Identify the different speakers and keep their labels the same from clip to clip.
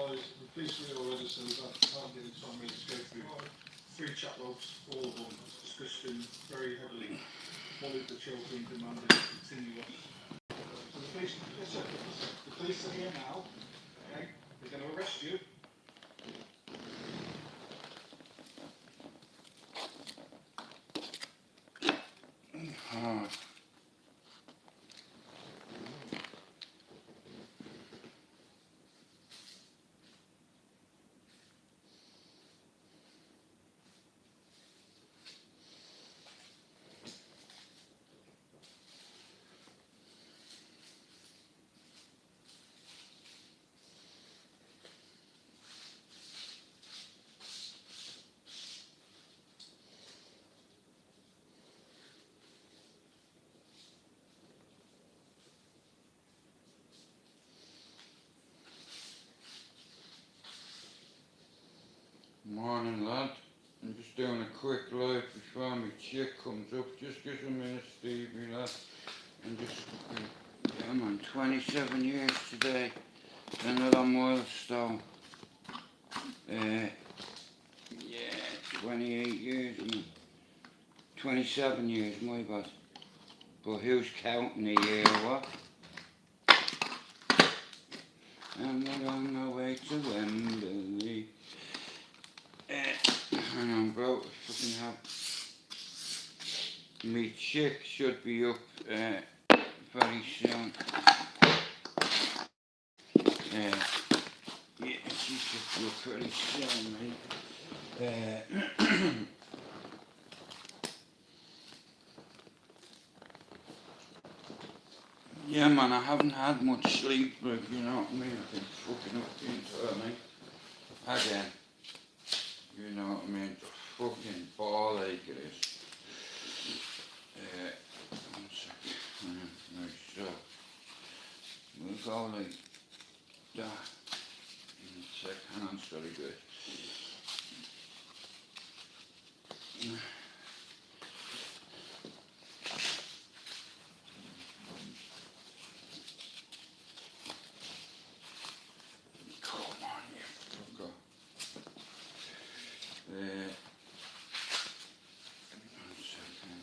Speaker 1: guys, the police are here already, so we can't get into 1 minute to go through 3 chat logs, all of them discussing very heavily what is the children demanding to continue on. So the police, listen, the police are here now, okay? They're going to arrest you.
Speaker 2: Morning lad, I'm just doing a quick live before my chick comes up. Just give a minute, Stevie lad. I'm just yeah, I'm on 27 years today. Another milestone. Yeah, 28 years, I mean, 27 years, my bad. But who's counting the year, what? And we're on our way to Wembley. And I'm about to fucking have my chick should be up very soon. Yeah, she should be up pretty soon, mate. Yeah, man, I haven't had much sleep, like, you know what I mean? I've been fucking up into it, mate. Again. You know what I mean? The fucking ball ache it is. 1 second. Right, so we'll go like that. 1 sec, hang on, sorry good. Come on, you fucker. 1 second.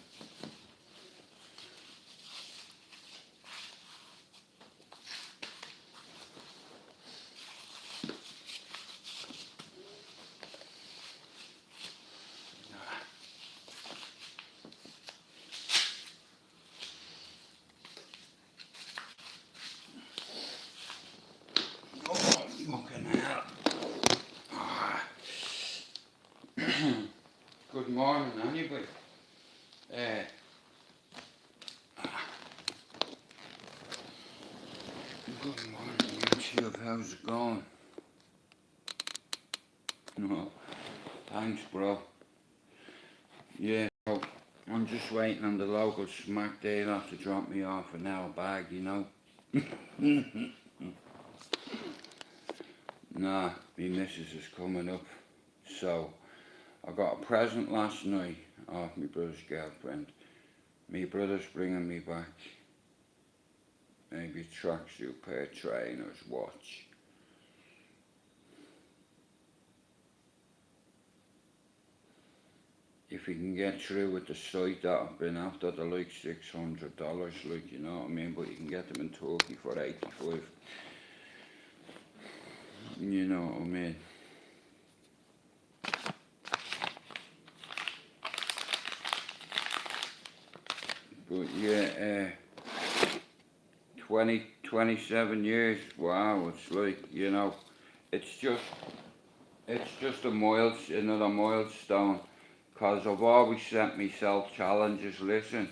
Speaker 2: Fucking hell. Good morning, anybody. Good morning, YouTube. How's it going? No, thanks, bro. Yeah, so I'm just waiting on the local smack dealer to drop me off an hour bag, you know. Nah, my missus is coming up. So, I got a present last night off my brother's girlfriend. My brother's bringing me back maybe a tracksuit, pair of trainers, watch. If you can get through with the site that I've been after, they're like $600, like, you know what I mean? But you can get them in Turkey for 85. You know what I mean? But yeah, 27 years, wow, it's like, you know, it's just another milestone, because I've always set myself challenges. Listen,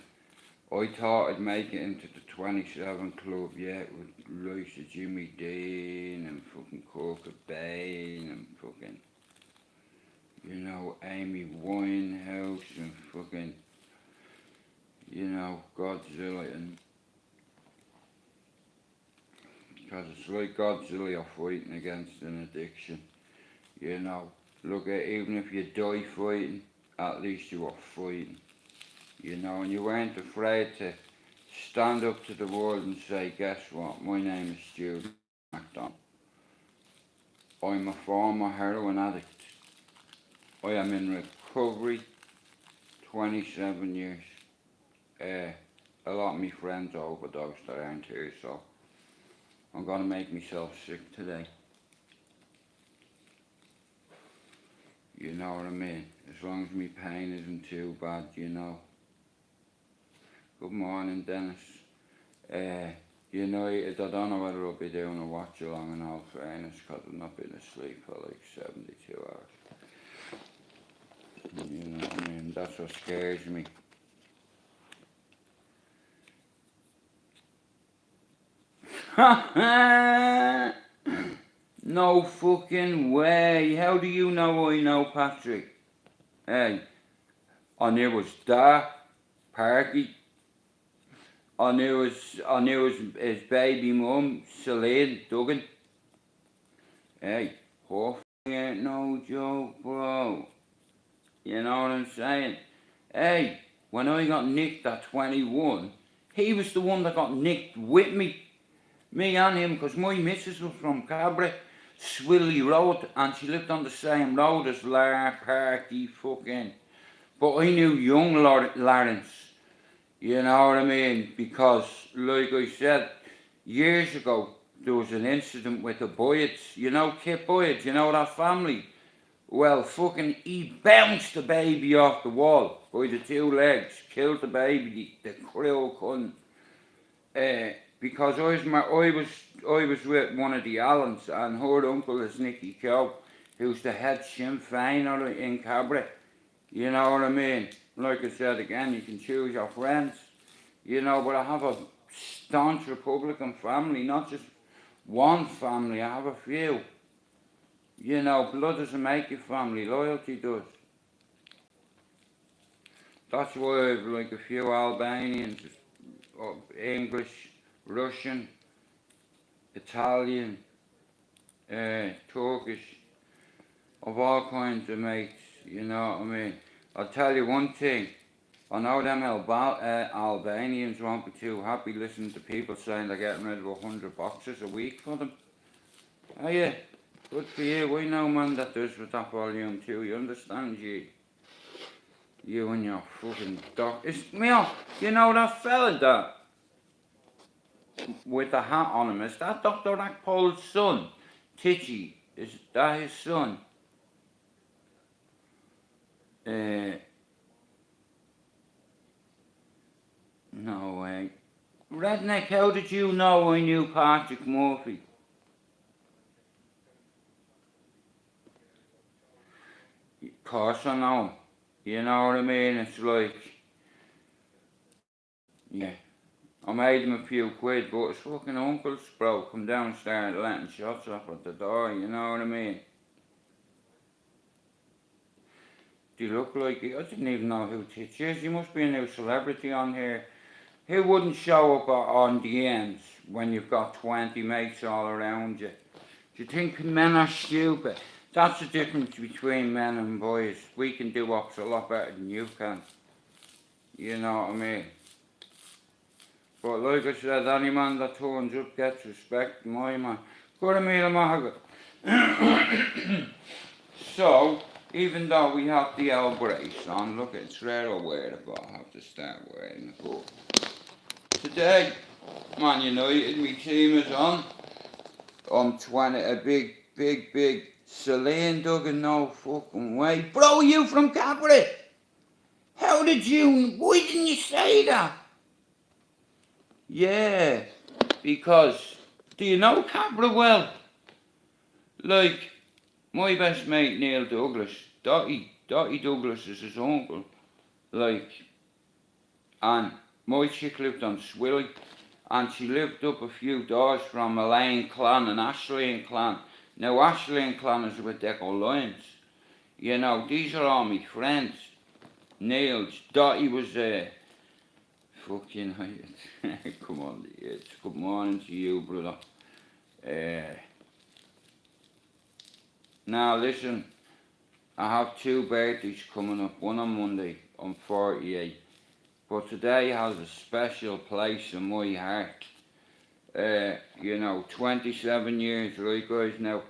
Speaker 2: I thought I'd make it into the 27 club, yeah, with likes of Jimmy Dean and fucking Kurt Cobain and fucking, you know, Amy Winehouse and fucking, you know, Godzilla, and because it's like Godzilla fighting against an addiction, you know. Look at, even if you die fighting, at least you were fighting, you know, and you weren't afraid to stand up to the world and say, guess what, my name is Stu MacDonald. I'm a former heroin addict. I am in recovery 27 years. A lot of my friends overdosed around here, so I'm gonna make myself sick today. You know what I mean? As long as my pain isn't too bad, you know. Good morning, Dennis. I don't know whether I'll be doing a watch along in all fairness, because I've not been asleep for like 72 hours. You know what I mean? That's what scares me. No fucking way. How do you know I know Patrick? Hey, I knew it was dark, Parky. I knew his baby mum, Celine Duggan. Hey, her ain't no joke, bro. You know what I'm saying? Hey, when I got nicked at 21, he was the one that got nicked with me. Me and him, because my missus was from Cabra, Swilly Road, and she lived on the same road as Lar Parky fucking. But I knew young Lawrence. You know what I mean? Because, like I said, years ago, there was an incident with the Boyds. You know Kip Boyd, you know that family? Well, fucking, he bounced the baby off the wall by the two legs, killed the baby, the cruel cunt. Because I was with one of the Allens, and her uncle is Nicky Coe, who's the head Sinn Féiner in Cabra. You know what I mean? Like I said again, you can choose your friends. You know, but I have a staunch Republican family, not just one family, I have a few. You know, blood doesn't make you family, loyalty does. That's why I've like a few Albanians, English, Russian, Italian, Turkish, of all kinds of mates, you know what I mean? I'll tell you one thing, I know them Albanians won't be too happy listening to people saying they're getting rid of 100 boxes a week for them. Oh yeah, good for you, we know man that does with that volume too, you understand, G? You and your fucking doc. It's me, you know that fella that with the hat on him, is that Dr. Akpol's son? Titchy, is that his son? No way. Redneck, how did you know I knew Patrick Murphy? Of course I know him. You know what I mean? It's like, yeah. I made him a few quid, but his fucking uncle's bro come downstairs letting shots off at the door, you know what I mean? Do you look like I didn't even know who Titch is. He must be a new celebrity on here. Who wouldn't show up on the ends when you've got 20 mates all around you? Do you think men are stupid? That's the difference between men and boys. We can do ops a lot better than you can. You know what I mean? But like I said, any man that turns up gets respect, my man. Good meal, Mahaga. So, even though we have the L brace on, look, it's rare I wear it, but I have to start wearing it. But today, Man United, my team is on. I'm 20, a big Celine Duggan, no fucking way. Bro, you from Capri? How did you, why didn't you say that? Yeah, because, do you know Capri well? Like, my best mate Neil Douglas, Dottie Douglas is his uncle. Like, and my chick lived on Swilly, and she lived up a few doors from Elaine Clan and Ashley Clan. Now Ashley Clan is with Deco Lions. You know, these are all my friends. Neil's, Dottie was fucking, come on, it's good morning to you, brother. Now listen, I have two birthdays coming up, one on Monday, I'm 48. But today has a special place in my heart. You know, 27 years, right guys, now,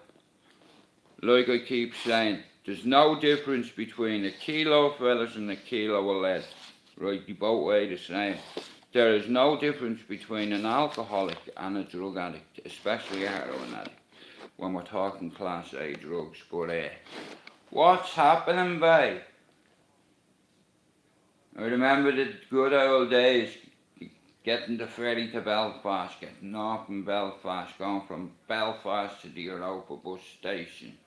Speaker 2: Like I keep saying, there's no difference between a kilo of fellas and a kilo of lead. Right, they both weigh the same. There is no difference between an alcoholic and a drug addict, especially a heroin addict, when we're talking class A drugs. But what's happening, babe? I remember the good old days, getting the ferry to Belfast, getting off from Belfast, going from Belfast to the Europa bus station.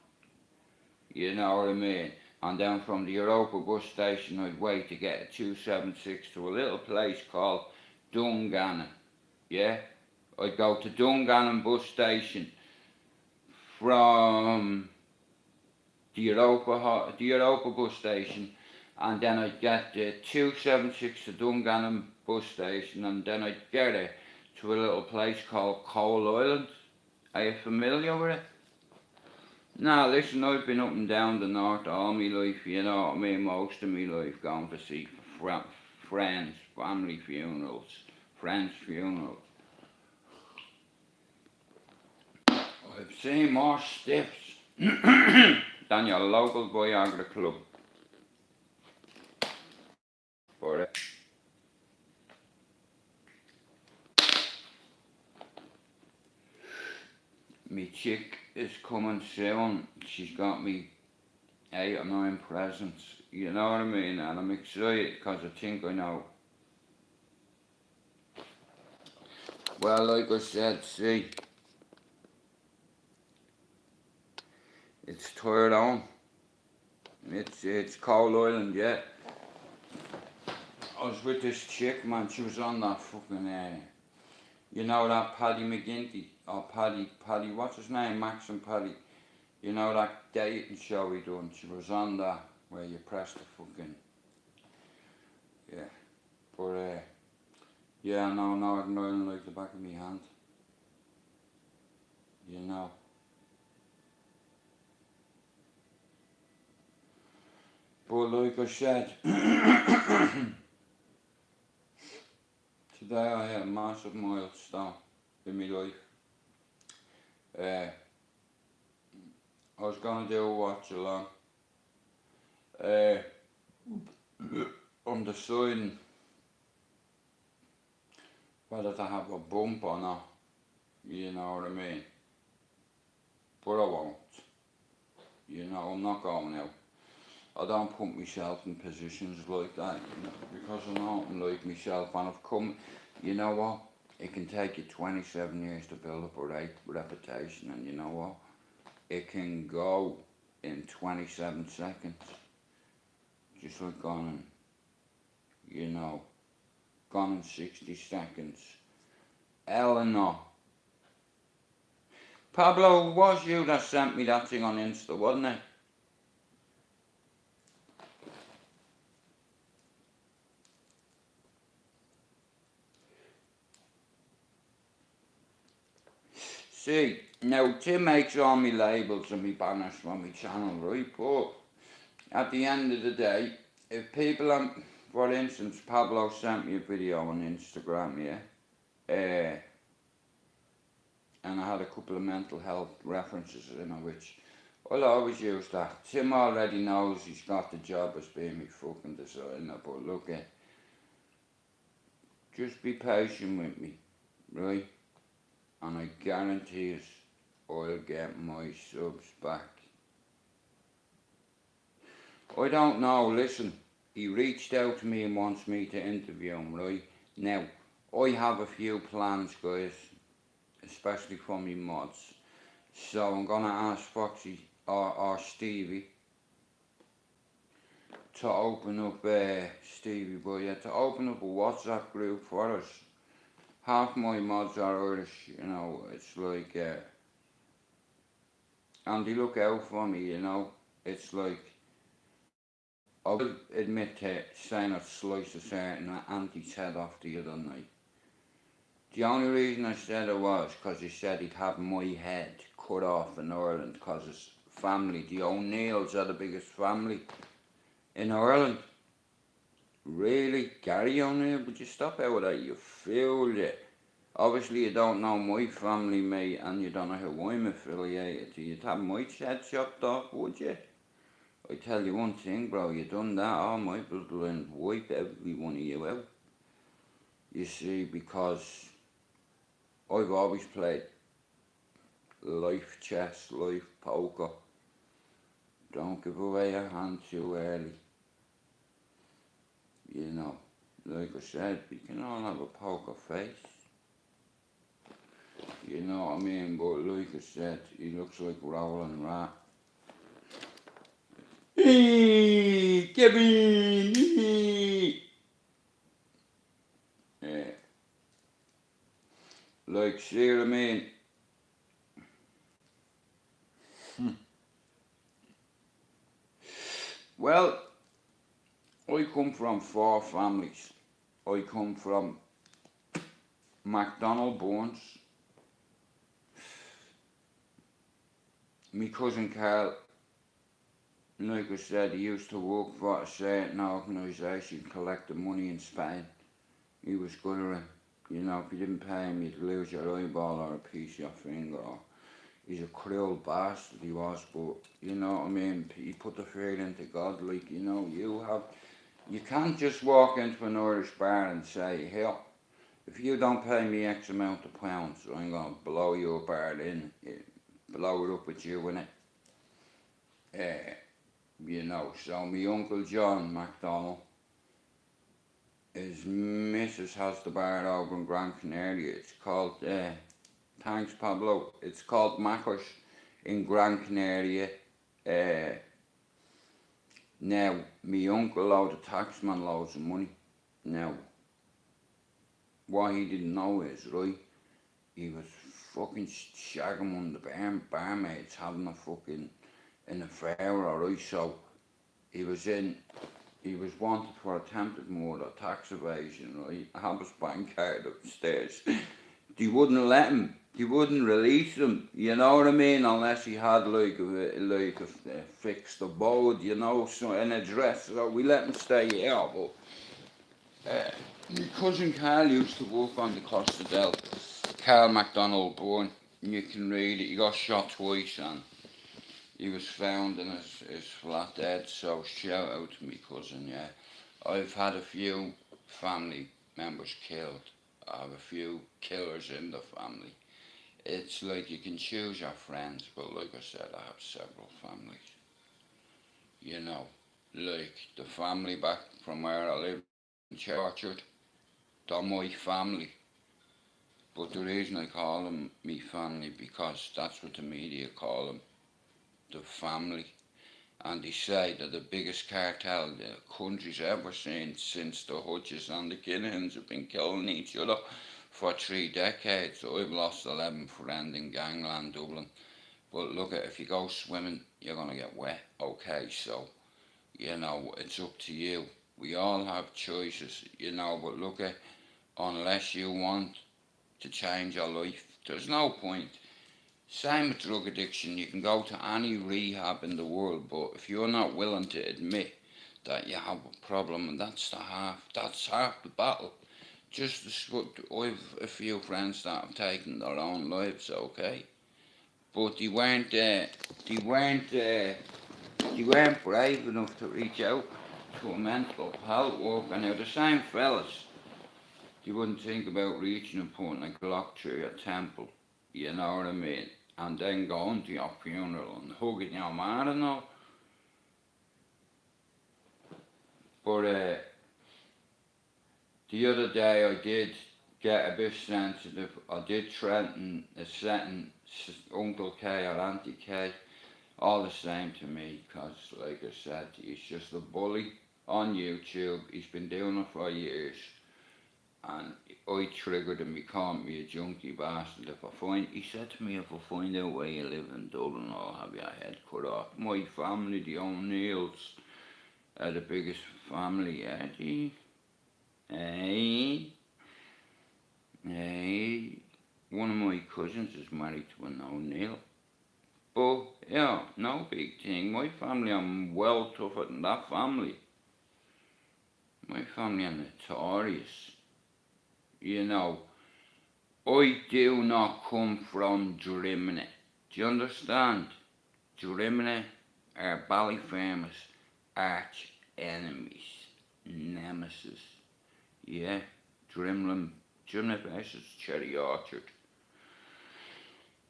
Speaker 2: You know what I mean? And then from the Europa bus station, I'd wait to get a 276 to a little place called Dungannon. Yeah? I'd go to Dungannon bus station from the Europa bus station, and then I'd get the 276 to Dungannon bus station, and then I'd get it to a little place called Coal Island. Are you familiar with it? Now listen, I've been up and down the north all my life, you know what I mean, most of my life, going to see friends, family funerals, friends' funerals. I've seen more stiffs than your local Viagra club. For it. Me chick is coming soon. She's got me 8 or 9 presents. You know what I mean? And I'm excited because I think I know. Well, like I said, see, it's tired on. It's Coal Island, yeah. I was with this chick, man. She was on that fucking you know that Paddy McGinty, or Paddy, what's his name, Max and Paddy. You know that dating show we done, she was on that, where you press the fucking, yeah. But yeah, I know Northern Ireland like the back of my hand. You know. But like I said, today I had a massive milestone in my life. I was gonna do a watch along. Undeciding whether to have a bump or not. You know what I mean? But I won't. You know, I'm not going out. I don't put myself in positions like that, you know, because I know I'm like myself, and I've come, you know what, it can take you 27 years to build up a reputation, and you know what, it can go in 27 seconds, just like gone in, you know, gone in 60 seconds. Eleanor. Pablo, it was you that sent me that thing on Insta, wasn't it? See, now Tim makes all my labels and my banners for my channel, right? But at the end of the day, if people are, for instance, Pablo sent me a video on Instagram, yeah? And I had a couple of mental health references in it, which I'll always use that. Tim already knows he's got the job as being my fucking designer, but look at, just be patient with me, right? And I guarantee you, I'll get my subs back. I don't know, listen, he reached out to me and wants me to interview him, right? Now, I have a few plans, guys, especially for me mods. So I'm gonna ask Foxy or Stevie to open up, Stevie boy, yeah, to open up a WhatsApp group for us. Half my mods are Irish, you know, it's like, and they look out for me, you know, it's like, I will admit to saying I sliced a certain auntie's head off the other night. The only reason I said it was because he said he'd have my head cut off in Ireland because his family, the O'Neills, are the biggest family in Ireland. Really? Gary O'Neill? Would you stop out with that, you fool, yeah? Obviously, you don't know my family, mate, and you don't know who I'm affiliated to. You'd have my head chopped off, would you? I tell you one thing, bro, you done that, all my bloodline wipe every one of you out. You see, because I've always played life chess, life poker. Don't give away your hand too early. You know, like I said, we can all have a poker face. You know what I mean? But like I said, he looks like Roland Rat. Hey, Kevin! Hey. Yeah. Like, see what I mean? Well, I come from 4 families. I come from MacDonald Bones. My cousin Carl, like I said, he used to work for a certain organisation collecting money in Spain. He was good at it. You know, if you didn't pay him, you'd lose your eyeball or a piece of your finger. Or he's a cruel bastard, he was, but you know what I mean? He put the fear into God, like, you know, you can't just walk into an Irish bar and say, here, if you don't pay me X amount of pounds, I'm going to blow your bar in, blow it up with you in it. You know, so my Uncle John MacDonald, his missus has the bar over in Gran Canaria. It's called, thanks Pablo, it's called Macca's in Gran Canaria. Now, my uncle owed the taxman loads of money. Now, what he didn't know is, right, he was fucking shagging one of the barmaids, having an affair, alright, so he was wanted for attempted murder, tax evasion, right, I have his bank card upstairs. They wouldn't let him, they wouldn't release him, you know what I mean, unless he had like a fixed abode, you know, so an address, so we let him stay here, but my cousin Carl used to work on the Costa del Carl MacDonald born. You can read it. He got shot twice and he was found in his flat dead. So shout out to me cousin. Yeah, I've had a few family members killed. I have a few killers in the family. It's like you can choose your friends, but like I said, I have several families. You know, like the family back from where I live in Orchard. They're my family. But the reason I call them me family because that's what the media call them, the family. And they say they're the biggest cartel the country's ever seen since the Hutches and the Kinahans have been killing each other for 3 decades. I've lost 11 friends in gangland Dublin. But look at if you go swimming, you're gonna get wet. Okay, so you know it's up to you. We all have choices, you know. But look at unless you want to change your life. There's no point. Same with drug addiction. You can go to any rehab in the world, but if you're not willing to admit that you have a problem, and that's half the battle. Just as I've a few friends that have taken their own lives, okay, but they weren't brave enough to reach out to a mental health worker. Now the same fellas, you wouldn't think about reaching and putting a Glock through your temple, you know what I mean? And then going to your funeral and hugging your man and all. But the other day I did get a bit sensitive. I did threaten a setting Uncle K or Auntie K, all the same to me, because like I said, he's just a bully on YouTube. He's been doing it for years. And I triggered him, he called me a junkie bastard. He said to me, if I find out where you live in Dublin, I'll have your head cut off. My family, the O'Neills, are the biggest family, Eddie. Hey, one of my cousins is married to an O'Neill. But, yeah, no big thing. My family, I'm well tougher than that family. My family are notorious. You know, I do not come from Drimnagh. Do you understand? Drimnagh are Ballyfermous arch enemies, nemesis. Yeah, Drimnagh versus Cherry Orchard.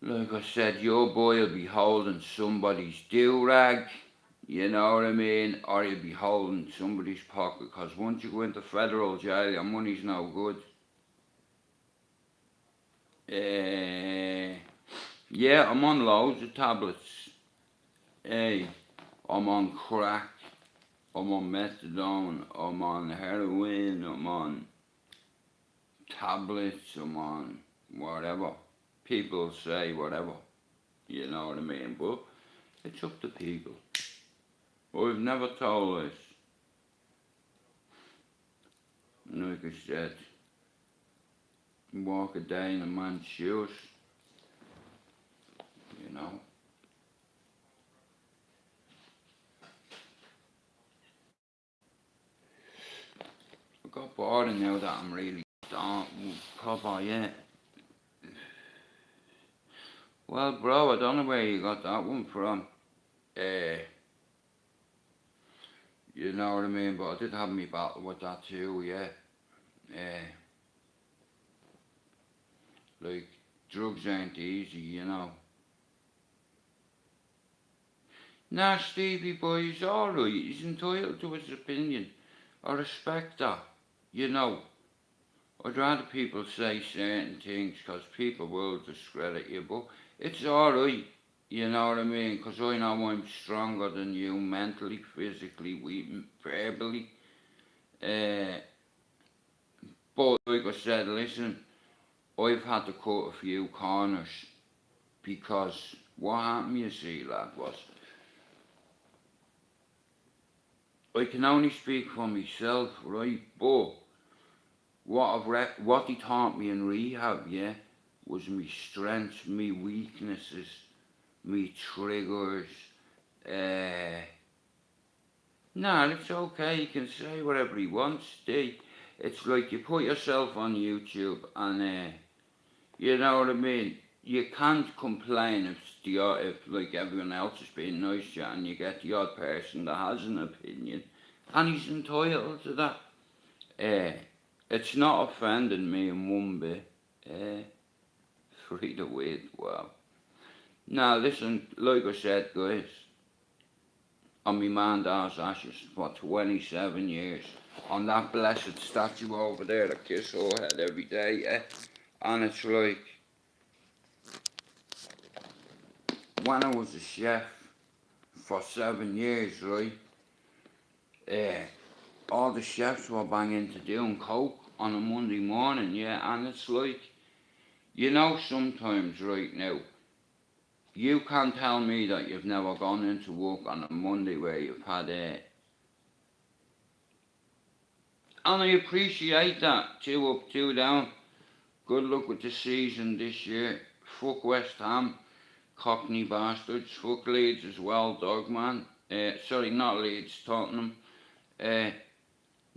Speaker 2: Like I said, your boy will be holding somebody's do-rag, you know what I mean, or you'll be holding somebody's pocket, because once you go into federal jail, your money's no good. Yeah, I'm on loads of tablets. Hey, I'm on crack, I'm on methadone, I'm on heroin, I'm on tablets, I'm on whatever. People say whatever, you know what I mean, but it's up to people. I've never told this. Like I said, walk a day in a man's shoes, you know. I got bored and now that I'm really proper, yeah. Well, bro, I don't know where you got that one from. You know what I mean? But I did have me battle with that too, yeah. Like, drugs ain't easy, you know. Nah, Stevie boy, he's alright. He's entitled to his opinion. I respect that, you know. I'd rather people say certain things because people will discredit you, but it's alright, you know what I mean? Because I know I'm stronger than you mentally, physically, verbally. But like I said, listen, I've had to cut a few corners because what happened, you see, lad, was I can only speak for myself, right? But what he taught me in rehab, yeah, was me strengths, me weaknesses, me triggers. Uh, nah, it's okay. He can say whatever he wants. It's like you put yourself on YouTube and you know what I mean. You can't complain if like everyone else is being nice to you and you get the odd person that has an opinion, and he's entitled to that. Uh, it's not offending me in one bit. Free to weed, wow. Now listen, like I said, guys, on my man Dar's ashes for 27 years. On that blessed statue over there that kiss her head every day, yeah. And it's like, when I was a chef for 7 years, right, all the chefs were banging to doing coke on a Monday morning, yeah, and it's like, you know, sometimes right now, you can't tell me that you've never gone into work on a Monday where you've had and I appreciate that. 2 up, 2 down. Good luck with the season this year. Fuck West Ham, Cockney bastards. Fuck Leeds as well, dog man. Sorry, not Leeds, Tottenham.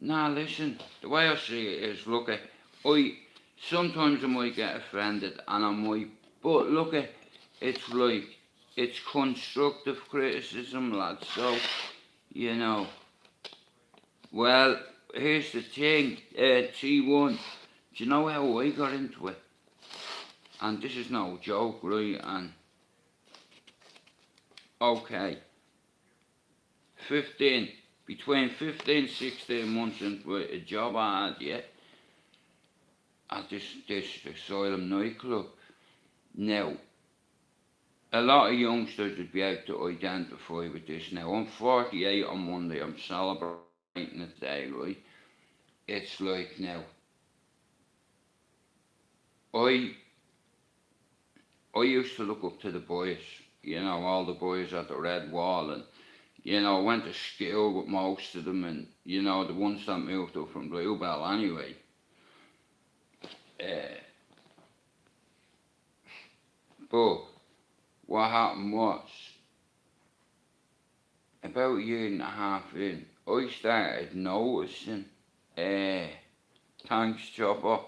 Speaker 2: Nah, listen, the way I see it is, look at, sometimes I might get offended and I might, but look at, it's like, it's constructive criticism, lads, so, you know. Well, here's the thing, T1, do you know how I got into it? And this is no joke, right, and, okay, 15, between 15 16 months into a job I had, yeah, at this Asylum nightclub. Now, a lot of youngsters would be able to identify with this now. I'm 48 on Monday, I'm celebrating a day, right? It's like now, I used to look up to the boys, you know, all the boys at the Red Wall, and, you know, I went to school with most of them, and, you know, the ones that moved up from Bluebell anyway. But what happened was, about a year and a half in, I started noticing, thanks Chopper,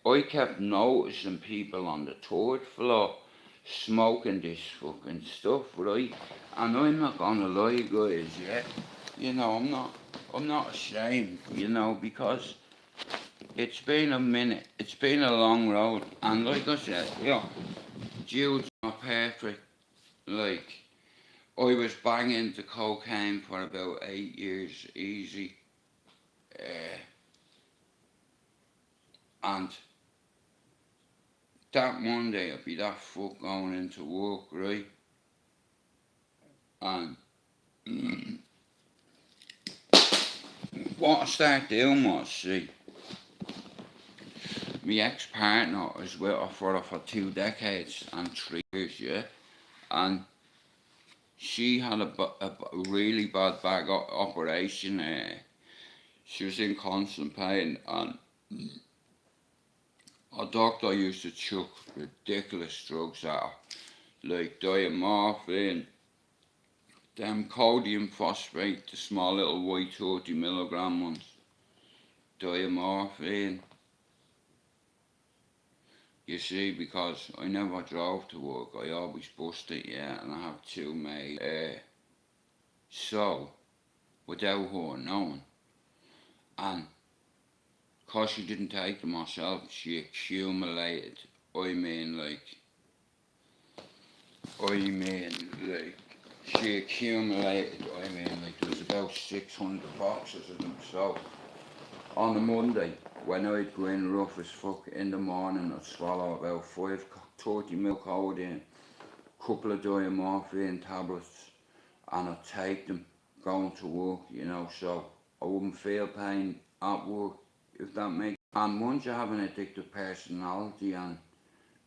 Speaker 2: I kept noticing people on the third floor smoking this fucking stuff, right? And I'm not gonna lie, guys, yeah. You know, I'm not ashamed, you know, because it's been a minute, it's been a long road, and like I said, you know, Jude's not perfect. Like, I was banging the cocaine for about 8 years easy, and that Monday I'd be that fuck going into work, right? And what I started doing was, see, my ex-partner was with her for 2 decades and 3 years, yeah? And she had a really bad back operation. She was in constant pain, and a doctor used to chuck ridiculous drugs at her, like diamorphine, them sodium phosphate, the small little white 30 milligram ones, diamorphine. You see, because I never drove to work, I always bused it, yeah, and I have 2 maids. So, without her knowing, and because she didn't take them herself, she accumulated, I mean like, she accumulated, there was about 600 boxes of them. So, on a Monday, when I'd go in rough as fuck in the morning, I'd swallow about 30 mil codeine, couple of diamorphine tablets, and I'd take them going to work, you know, so I wouldn't feel pain at work, if that makes sense. And once you have an addictive personality, and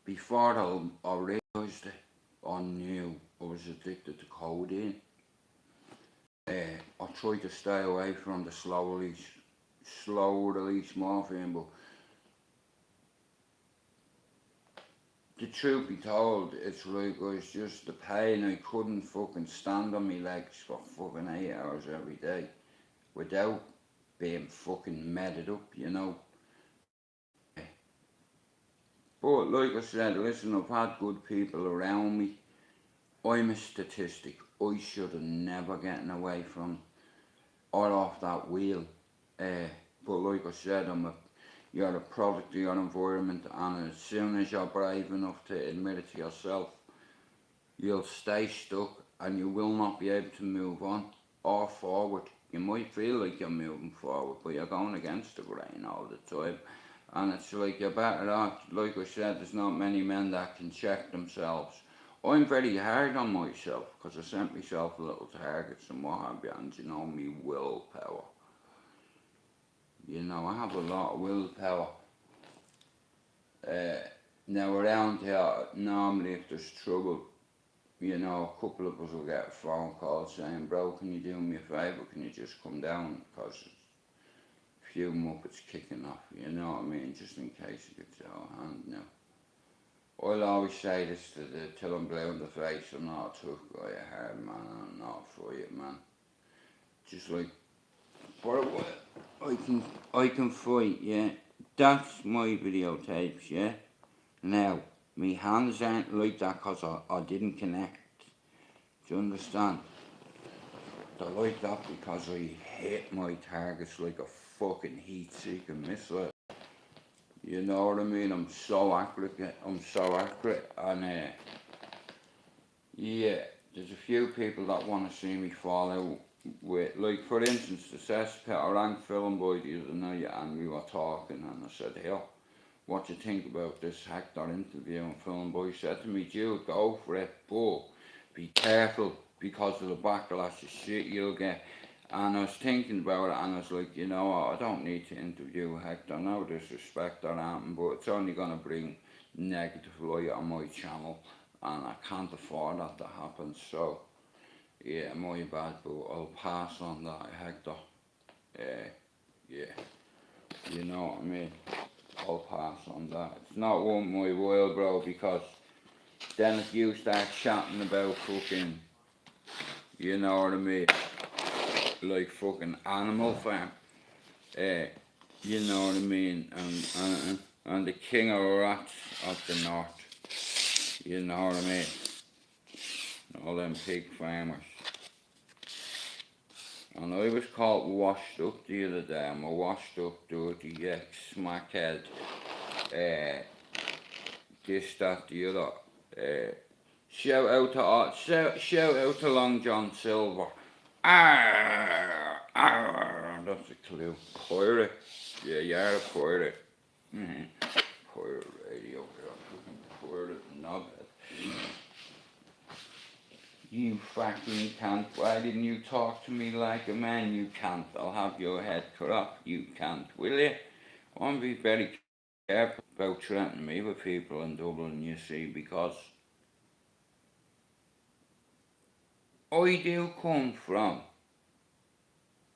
Speaker 2: before I realised it, I knew I was addicted to codeine. I tried to stay away from the slow release morphine, but the truth be told, it's like it was just the pain. I couldn't fucking stand on my legs for fucking 8 hours every day without being fucking medded up, you know. But like I said, listen, I've had good people around me. I'm a statistic. I should have never gotten away from or off that wheel. But like I said, you're a product of your environment, and as soon as you're brave enough to admit it to yourself, you'll stay stuck and you will not be able to move on or forward. You might feel like you're moving forward, but you're going against the grain all the time. And it's like you're better off, like I said, there's not many men that can check themselves. I'm very hard on myself because I sent myself little targets and what have you, and you know, me willpower. You know, I have a lot of willpower. Now around here, normally if there's trouble, you know, a couple of us will get a phone call saying, bro, can you do me a favour, can you just come down, because a few muppets kicking off, you know what I mean, just in case it gets out of hand now. I'll always say this till I'm blue in the face, I'm not a tough guy, a hard man, I'm not for you, man. Just like, for a while, I can fight, yeah. That's my videotapes, yeah. Now, my hands aren't like that because I didn't connect. Do you understand? They're like that because I hit my targets like a fucking heat-seeking missile. You know what I mean? I'm so accurate, and yeah, there's a few people that want to see me fall out with, like for instance, the cesspit. I rang Film Boy the other night and we were talking, and I said, hey, what do you think about this Hector interview? And Film Boy said to me, Jude, go for it, but be careful because of the backlash of shit you'll get. And I was thinking about it, and I was like, you know, I don't need to interview Hector, no disrespect or anything, but it's only going to bring negative light on my channel, and I can't afford that to happen. So yeah, my bad, but I'll pass on that, Hector. Yeah, you know what I mean, I'll pass on that. It's not worth my while, bro, because then if you start chatting about fucking, you know what I mean, like fucking Animal Farm, you know what I mean, and and the king of rats of the north. You know what I mean? All them pig farmers. And I was caught washed up the other day. I'm a washed up, dirty, smackhead. This, that, the other. Shout out to Long John Silver. That's a clue. Pirate. Yeah, you're a pirate. Pirate radio. Pirate knobhead. You fucking can't. Why didn't you talk to me like a man? You can't. I'll have your head cut off. You can't, will you? I want to be very careful about threatening me with people in Dublin, you see, because I do come from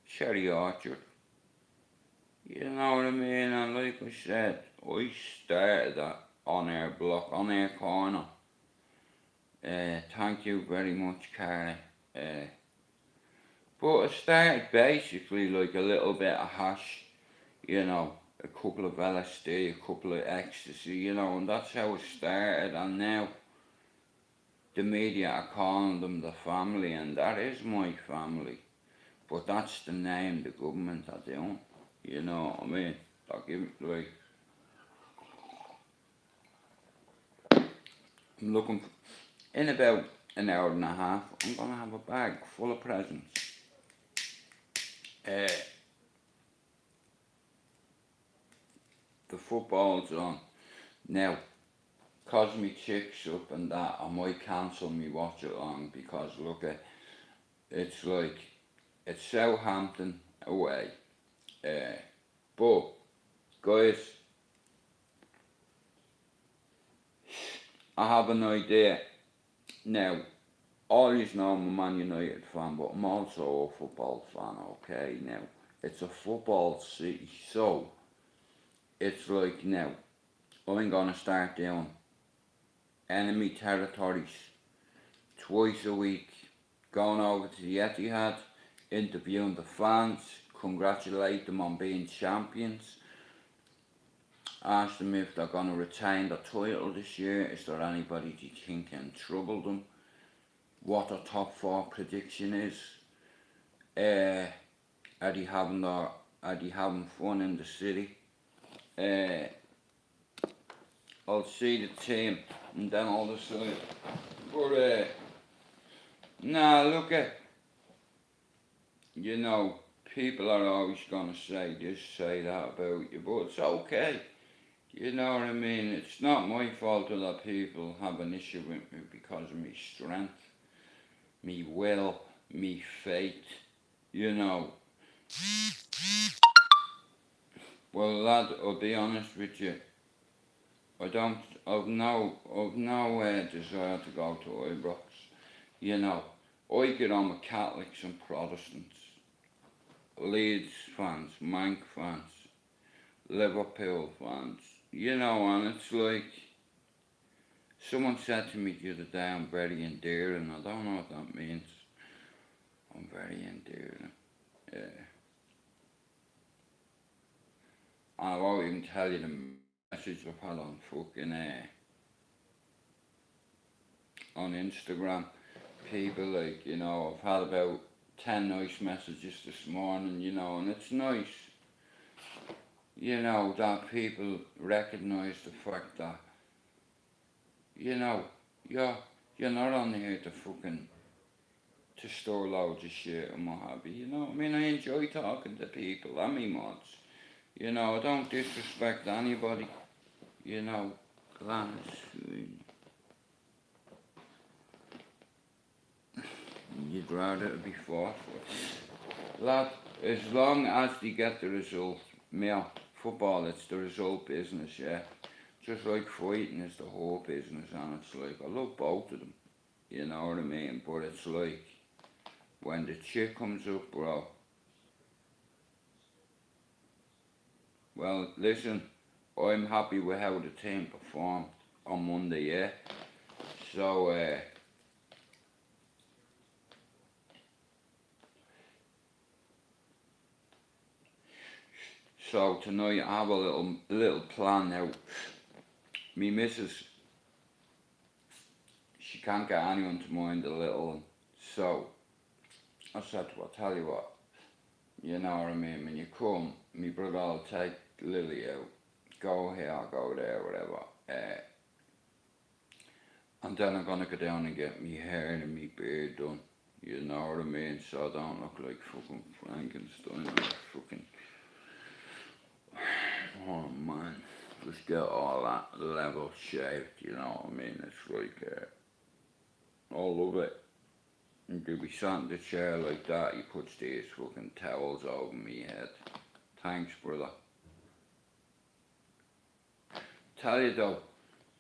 Speaker 2: Cherry Orchard. You know what I mean? And like I said, I started that on our block, on our corner. Thank you very much, Carly. But it started basically like a little bit of hash, you know, a couple of LSD, a couple of ecstasy, you know, and that's how it started. And now the media are calling them the family, and that is my family. But that's the name the government are doing, you know what I mean? I'll give it like, I'm looking for, in about an hour and a half, I'm going to have a bag full of presents. The football's on. Now, cause me chicks up and that, I might cancel me watch along because look at, it's like, it's Southampton away. But, guys, I have an idea. Now, all you know I'm a Man United fan, but I'm also a football fan, okay? Now, it's a football city, so it's like now, I'm gonna start doing enemy territories twice a week, going over to the Etihad, interviewing the fans, congratulate them on being champions, ask them if they're going to retain the title this year, is there anybody do you think can trouble them, what their top 4 prediction is, are they having fun in the city, I'll see the team and then I'll decide. But nah, look at, you know, people are always gonna say this, say that about you, but it's okay. You know what I mean? It's not my fault that people have an issue with me because of me strength, me will, me faith, you know. Well, lad, I'll be honest with you. I've no desire to go to Ibrox. You know, I get on with Catholics and Protestants, Leeds fans, Mank fans, Liverpool fans, you know, and it's like, someone said to me the other day, I'm very endearing. I don't know what that means. I'm very endearing. I won't even tell you the message I've had on fucking on Instagram. People like, you know, I've had about 10 nice messages this morning, you know, and it's nice, you know, that people recognise the fact that, you know, you're not on here to fucking, to store loads of shit and what have you, you know. I mean, I enjoy talking to people, and me mods, you know, I don't disrespect anybody, you know, Gladys, you'd rather it be fought for. Lad, as long as they get the result, football, it's the result business, yeah. Just like fighting is the whole business, and it's like, I love both of them, you know what I mean? But it's like, when the chick comes up, bro, well, listen, I'm happy with how the team performed on Monday, yeah. So tonight I have a little plan now. Me missus, she can't get anyone to mind the little one. So I said to her, tell you what, you know what I mean, when you come, me brother will take Lily out, go here, go there, whatever. And then I'm gonna go down and get me hair and me beard done. You know what I mean? So I don't look like fucking Frankenstein or fucking... Oh man, just get all that level shaped, you know what I mean? It's like, I love it. And to be sat in the chair like that, he puts these fucking towels over me head. Thanks, brother. Tell you though,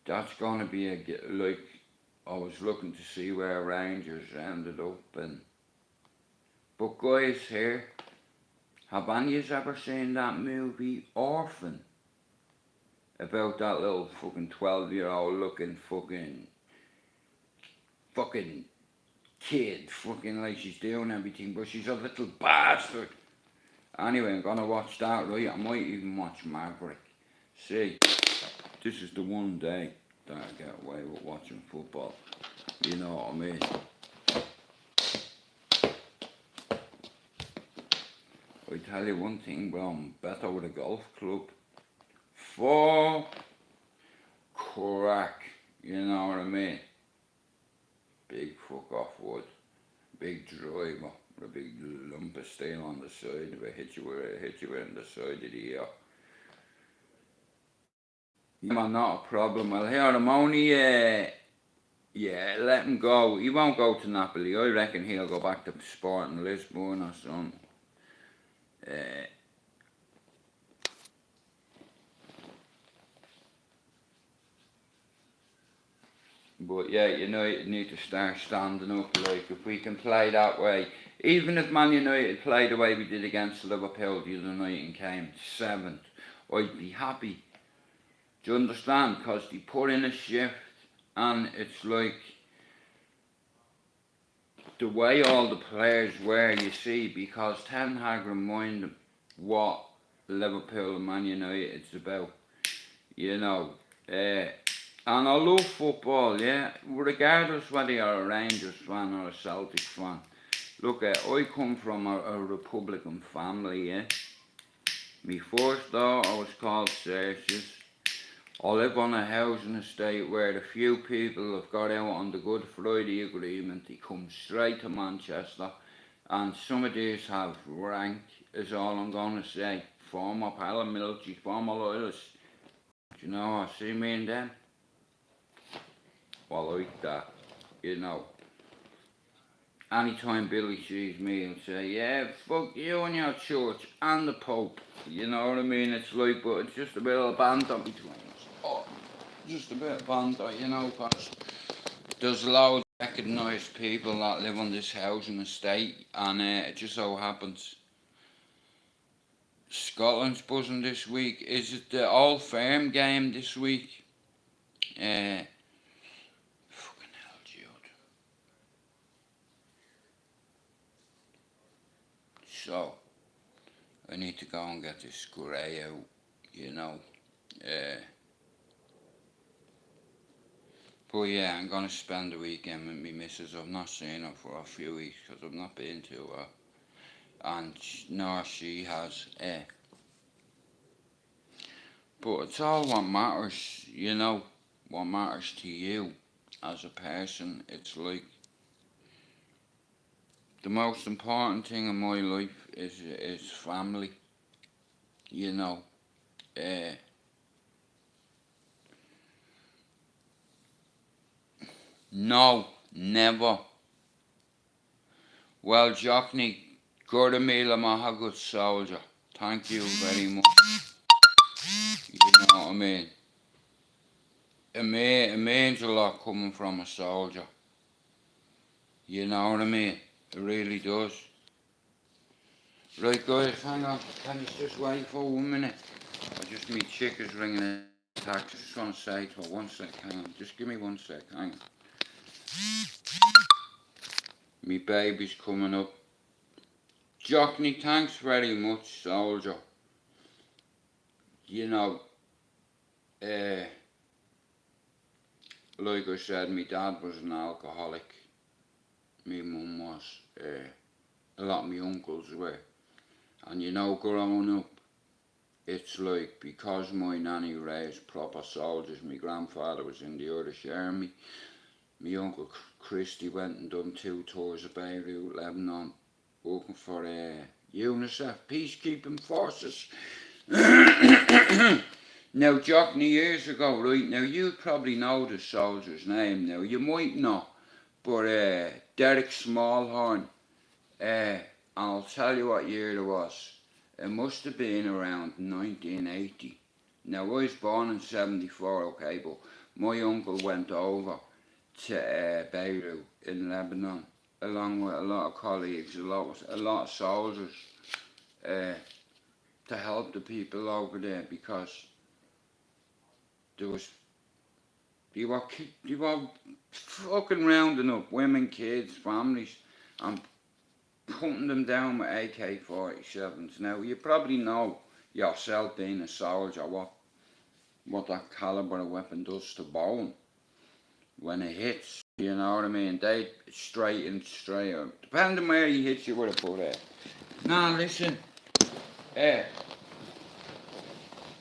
Speaker 2: that's gonna be like, I was looking to see where Rangers ended up and... But guys here, have any of you ever seen that movie Orphan? About that little fucking 12-year-old looking fucking kid, fucking like she's doing everything, but she's a little bastard. Anyway, I'm gonna watch that, right? I might even watch Maverick. See, this is the one day that I get away with watching football. You know what I mean? I tell you one thing, bro, I'm better with a golf club. For crack, you know what I mean? Big fuck off wood, big driver, with a big lump of steel on the side. If I hit you in the side of the ear. Man, not a problem. Well, here I'm only, yeah, let him go. He won't go to Napoli. I reckon he'll go back to Sporting Lisbon or something. But yeah, United need to start standing up. Like, if we can play that way, even if Man United play the way we did against Liverpool the other night and came 7th, I'd be happy. Do you understand? Because they put in a shift, and it's like the way all the players were, you see, because Ten Hag reminded them what Liverpool and Man United's about, you know. And I love football, yeah, regardless whether you're a Rangers fan or a Celtic fan. Look, I come from a Republican family, yeah. My first daughter was called Cersei. I live on a housing estate where the few people have got out on the Good Friday Agreement, they come straight to Manchester, and some of these have rank, is all I'm going to say. Former paramilitary, former loyalists. Do you know, I see me and them. Well, like that, you know. Anytime Billy sees me, he'll say, yeah, fuck you and your church and the Pope. You know what I mean? It's like, but it's just a bit of banter between us. Oh, just a bit of banter, you know, because there's loads of recognised people that live on this housing estate, and it just so happens Scotland's buzzing this week. Is it the Old Firm game this week? Fucking hell, Jude. So, I need to go and get this grey out, you know. But yeah, I'm going to spend the weekend with me missus. I've not seen her for a few weeks because I've not been to her. And nor she has. But it's all what matters, you know. What matters to you as a person. It's like the most important thing in my life is family, you know. No, never. Well, Jockney, Gordamila Maha, good soldier. Thank you very much. You know what I mean? It means a lot coming from a soldier. You know what I mean? It really does. Right, guys, hang on. Can you just wait for 1 minute? My chick is ringing a taxi. I just want to say to her, 1 sec, hang on. Just give me 1 sec, hang on. Me baby's coming up. Jockney, thanks very much, soldier. you know, uh, like I said, my dad was an alcoholic. My mum was. A lot of my uncles were. And you know, growing up, it's like because my nanny raised proper soldiers. My grandfather was in the Irish Army. My uncle Christy went and done 2 tours of Beirut, Lebanon, working for UNICEF, peacekeeping forces. Now, Jockney, years ago, right, now you probably know the soldier's name now, you might not, but Derek Smallhorn, and I'll tell you what year it was. It must have been around 1980. Now, I was born in 74, okay, but my uncle went over to Beirut in Lebanon, along with a lot of colleagues, a lot of soldiers, to help the people over there because there was they were fucking rounding up women, kids, families, and putting them down with AK-47s. Now you probably know yourself being a soldier what that caliber of weapon does to bone when it hits. You know what I mean? They straight in, straight out. Depending where he hits you with a bullet. Now listen,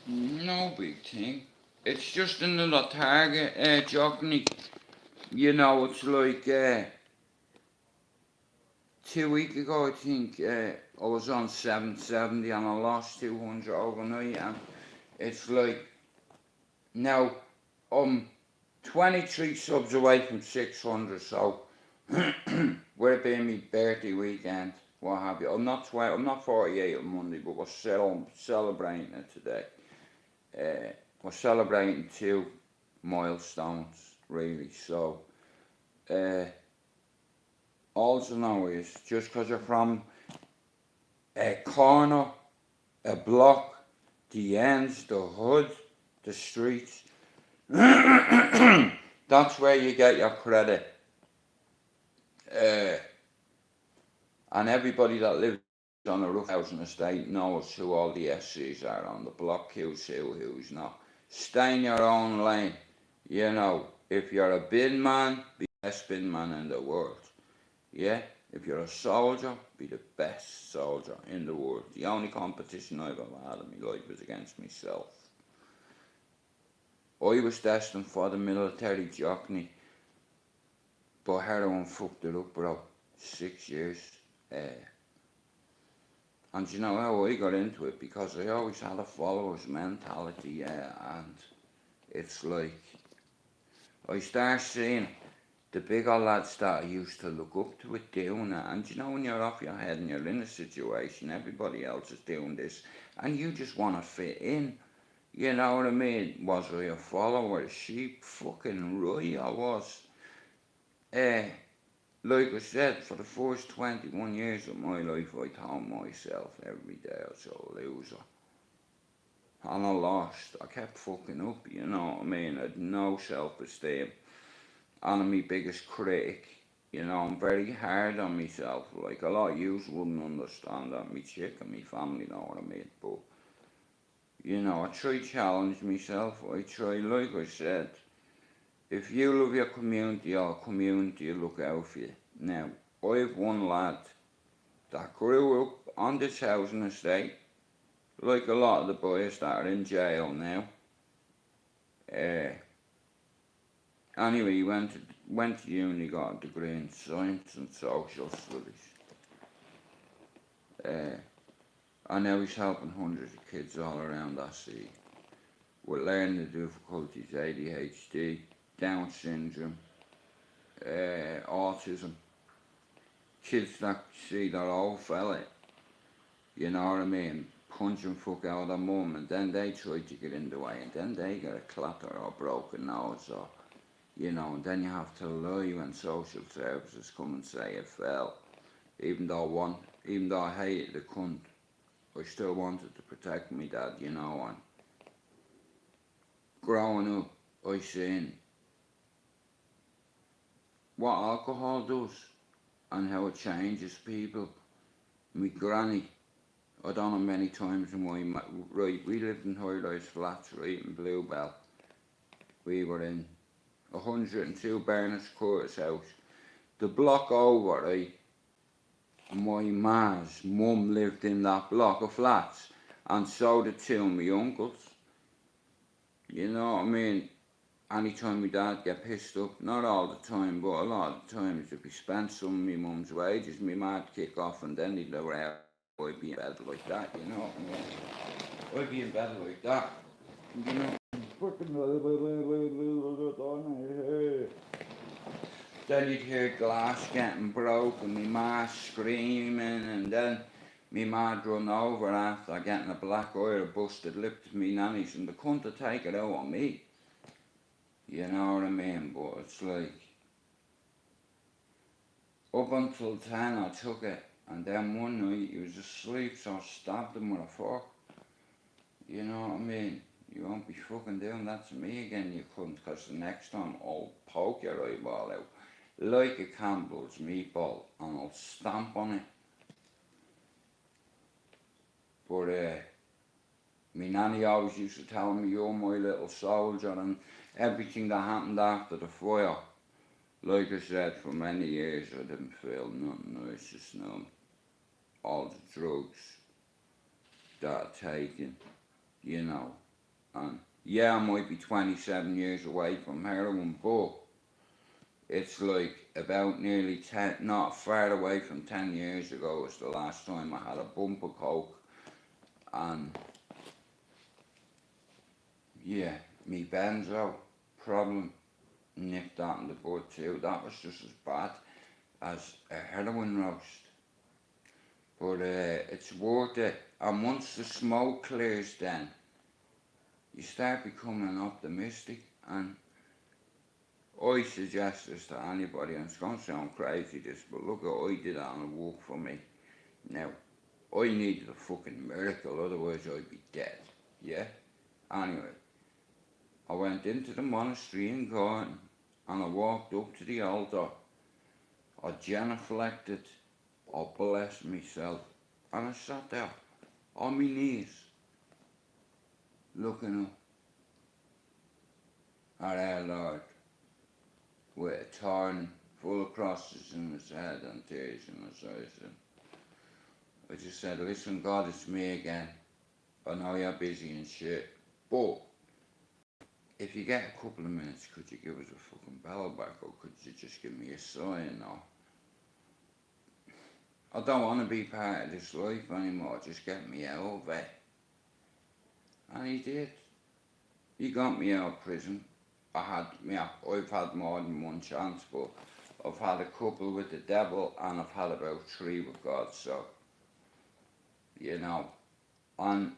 Speaker 2: no big thing. It's just another target, Jockney. You know, it's like 2 weeks ago, I think, I was on 770 and I lost 200 overnight. And it's like, now, 23 subs away from 600, so would it be my birthday weekend, what have you. I'm not 48 on Monday, but we're celebrating it today. We're celebrating 2 milestones, really. So, all I know is just because you're from a corner, a block, the ends, the hood, the streets, that's where you get your credit. And everybody that lives on a rough housing estate knows who all the SCs are on the block, who's who's not. Stay in your own lane. You know, if you're a bin man, be the best bin man in the world. Yeah? If you're a soldier, be the best soldier in the world. The only competition I've ever had in my life was against myself. I was destined for the military, Jockney, but heroin fucked it up, bro. 6 years. And you know how I got into it? Because I always had a follower's mentality, and it's like, I start seeing the bigger lads that I used to look up to it doing it, and you know when you're off your head and you're in a situation, everybody else is doing this, and you just want to fit in, you know what I mean? Was I a follower, a sheep? Fucking right I was. Like I said, for the first 21 years of my life, I told myself every day I was a loser. And I lost. I kept fucking up, you know what I mean? I had no self-esteem. And I'm my biggest critic. You know, I'm very hard on myself. Like, a lot of yous wouldn't understand that. My chick and my family know what I mean. But, you know, I try to challenge myself. I try, like I said, if you love your community will look out for you. Now, I've one lad that grew up on this housing estate, like a lot of the boys that are in jail now. Anyway, he went to uni, got a degree in science and social studies. And now he's helping hundreds of kids all around that city with learning difficulties, ADHD, Down syndrome, autism. Kids that see their old fella, you know what I mean, punching fuck out of their mum, and then they try to get in the way, and then they get a clatter or broken nose, or, you know, and then you have to lie when social services come and say it fell. Even though I hated the cunt, I still wanted to protect me dad, you know, and growing up, I seen what alcohol does and how it changes people. My granny, I don't know many times in my right. We lived in high-rise flats, right, in Bluebell. We were in 102 Barnes Curtis house. The block over, right. My ma's mum lived in that block of flats, and so did two of my uncles. You know what I mean? Anytime my dad get pissed up, not all the time, but a lot of the times, if he spent some of my mum's wages, my ma'd kick off and then he'd go out. I'd be in bed like that, you know what I mean? I'd be in bed like that, you know? Then you'd hear glass getting broken, my ma screaming, and then me ma'd run over after getting a black eye or a busted lip to me nannies, and they couldn't take it out on me. You know what I mean? But it's like, up until 10 I took it, and then one night he was asleep, so I stabbed him with a fork. You know what I mean? You won't be fucking doing that to me again, you cunt, because the next time I'll poke your eyeball out like a Campbell's meatball, and I'll stamp on it. But me nanny always used to tell me, you're my little soldier, and everything that happened after the fire, like I said, for many years I didn't feel nothing. I just know all the drugs that I'd taken, you know. And yeah, I might be 27 years away from heroin, but it's like about nearly 10, not far away from 10 years ago was the last time I had a bump of coke. And yeah, me benzo problem nipped that in the bud too. That was just as bad as a heroin roast. But it's worth it. And once the smoke clears, then you start becoming optimistic. And I suggest this to anybody, and it's going to sound crazy this, but look, I did that and it worked for me. Now, I needed a fucking miracle, otherwise I'd be dead. Yeah? Anyway, I went into the monastery in Gordon, and I walked up to the altar. I genuflected, I blessed myself, and I sat there on my knees, looking up at our Lord, with a thorn full of crosses in his head and tears in his eyes. And I just said, listen, God, it's me again. I know you're busy and shit, but if you get a couple of minutes, could you give us a fucking bell back, or could you just give me a sign, or I don't want to be part of this life anymore, just get me out of it. And he did. He got me out of prison. I've had more than one chance, but I've had a couple with the devil, and I've had about 3 with God, so, you know. And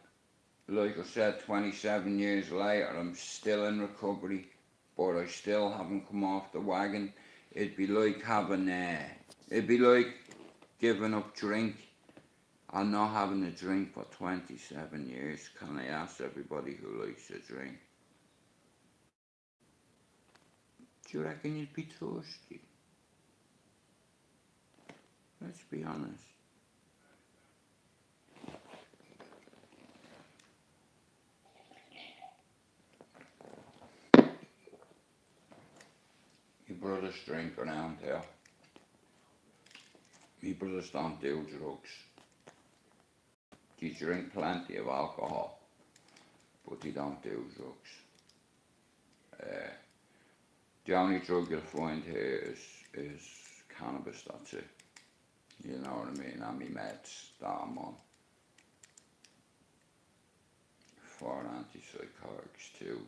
Speaker 2: like I said, 27 years later, I'm still in recovery, but I still haven't come off the wagon. It'd be like giving up drink and not having a drink for 27 years. Can I ask everybody who likes a drink? Do you reckon you'd be thirsty? Let's be honest. Your brothers drink around here. My brothers don't do drugs. They drink plenty of alcohol, but they don't do drugs. The only drug you'll find here is cannabis, that's it. You know what I mean? And me meds that I'm on. 4 antipsychotics, 2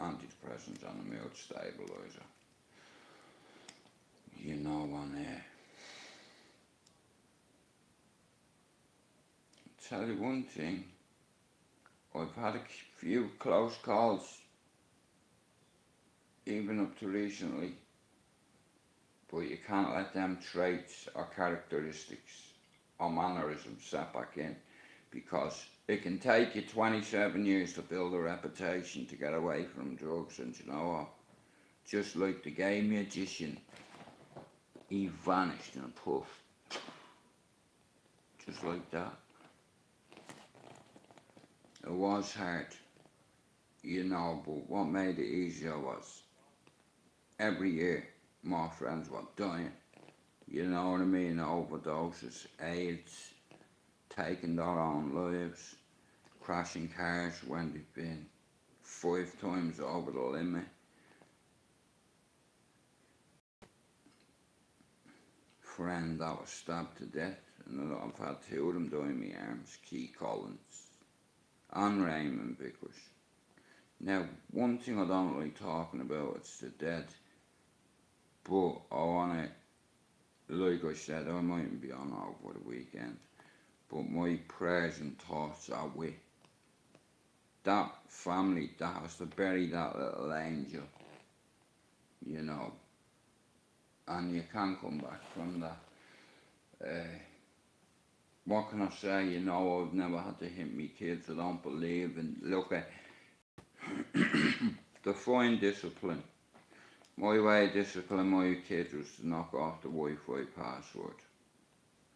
Speaker 2: antidepressants and a mood stabilizer. You know, and tell you one thing, I've had a few close calls, even up to recently, but you can't let them traits or characteristics or mannerisms set back in, because it can take you 27 years to build a reputation to get away from drugs. And you know what? Just like the gay magician, he vanished in a puff. just like that. It was hard, you know, but what made it easier was every year more friends were dying, you know what I mean? Overdoses, AIDS, taking their own lives, crashing cars when they've been 5 times over the limit. Friend that was stabbed to death, and I've had 2 of them die in my arms, Keith Collins and Raymond Vickers. Now, one thing I don't like talking about is the dead, but I wanna, like I said, I mightn't be on over the weekend, but my prayers and thoughts are with that family that has to bury that little angel, you know, and you can't come back from that. What can I say, you know, I've never had to hit me kids, I don't believe in, look at, define discipline. My way of disciplining my kids was to knock off the Wi-Fi password.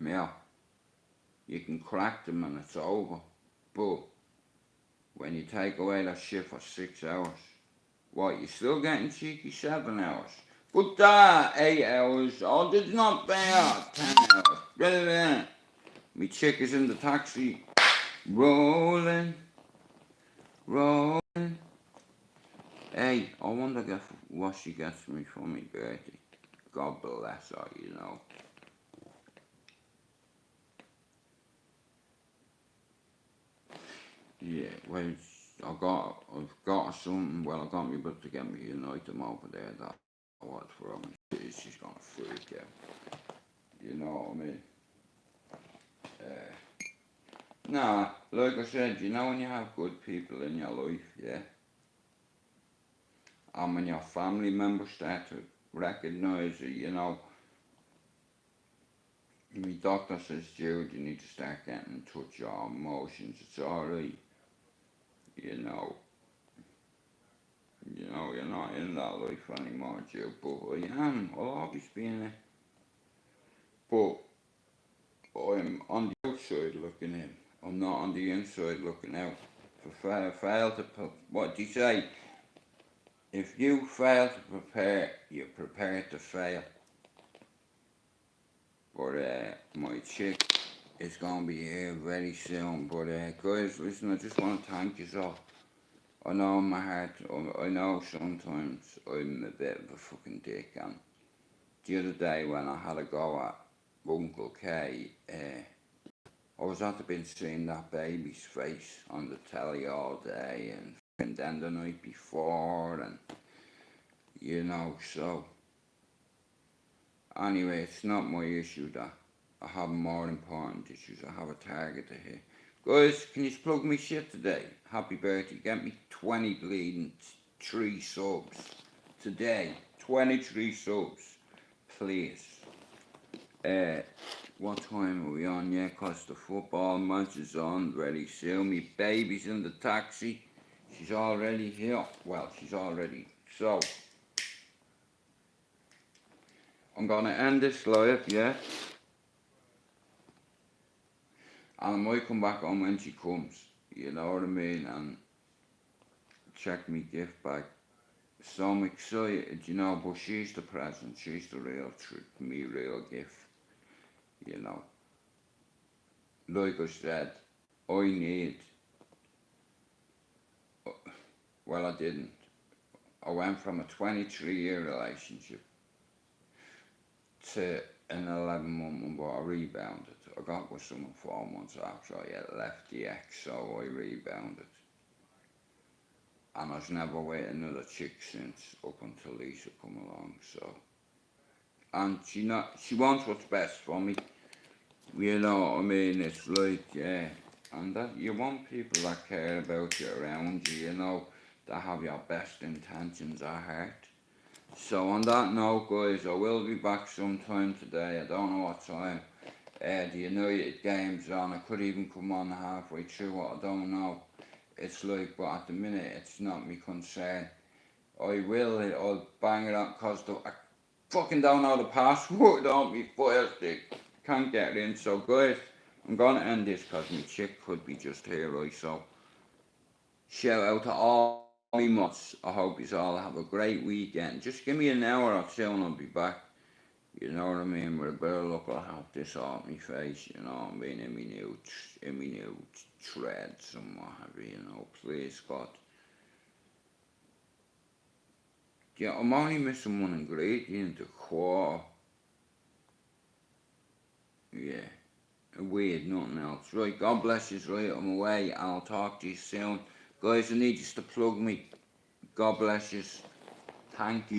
Speaker 2: Yeah, you can crack them and it's over, but when you take away that shit for 6 hours, what, you're still getting cheeky 7 hours? But that 8 hours, oh, that's not bad. 10 hours, blah. Me chick is in the taxi, rolling. Hey, I wonder what she gets me for my birthday. God bless her, you know. Yeah, well, I've got something. Well, I got me brother to get me an item over there that I want for her. She's gonna freak out. You know what I mean? Nah, like I said, you know when you have good people in your life, yeah? And when your family members start to recognise it, you know, my doctor says, Jude, you need to start getting in touch with your emotions. It's alright, you know. You know, you're not in that life anymore, Jude, but I am. I'll always be in it. But I'm on the outside looking in. I'm not on the inside looking out. If I fail to, what do you say? If you fail to prepare, you're prepared to fail. But my chick is gonna be here very soon. But guys, listen, I just want to thank you all. I know in my heart, I know sometimes I'm a bit of a fucking dick, and the other day when I had a go at Uncle K, I was after been seeing that baby's face on the telly all day, and then the night before, and you know, so anyway, it's not my issue that I have more important issues. I have a target to hit. Guys, can you plug me shit today? Happy birthday. Get me 20 bleeding 3 subs today. 23 subs, please. What time are we on? Yeah, 'cause the football match is on very soon. Me baby's in the taxi. She's already here. Well, she's already. So, I'm gonna end this live, yeah? And I might come back on when she comes, you know what I mean, and check me gift bag. So I'm excited, you know, but she's the present, she's the real truth, me real gift, you know. Like I said, I need, well I didn't. I went from a 23-year relationship to an 11-month one, but I rebounded. I got with someone 4 months after I had left the ex, so I rebounded. And I was never with another chick since, up until Lisa come along, so. And she wants what's best for me, you know what I mean, it's like, yeah. And that, you want people that care about you around you, you know, that have your best intentions at heart. So on that note, guys, I will be back sometime today. I don't know what time. The United game's on. I could even come on halfway through it. I don't know. It's like, but at the minute, it's not me concern. I'll bang it out because I fucking don't know the password on me fire stick. Can't get in. So guys, I'm gonna end this because my chick could be just here, right? So, shout out to all my mods. I hope you all have a great weekend. Just give me an hour or two and I'll be back. You know what I mean? With a bit of luck, I'll have this off my face. You know what I mean? In my new threads and what have you. You know, please God. Yeah, I'm only missing one ingredient, a quarter. Yeah. Weird, nothing else. Right, God bless you, right, I'm away, and I'll talk to you soon. Guys, I need you to plug me. God bless you. Thank you.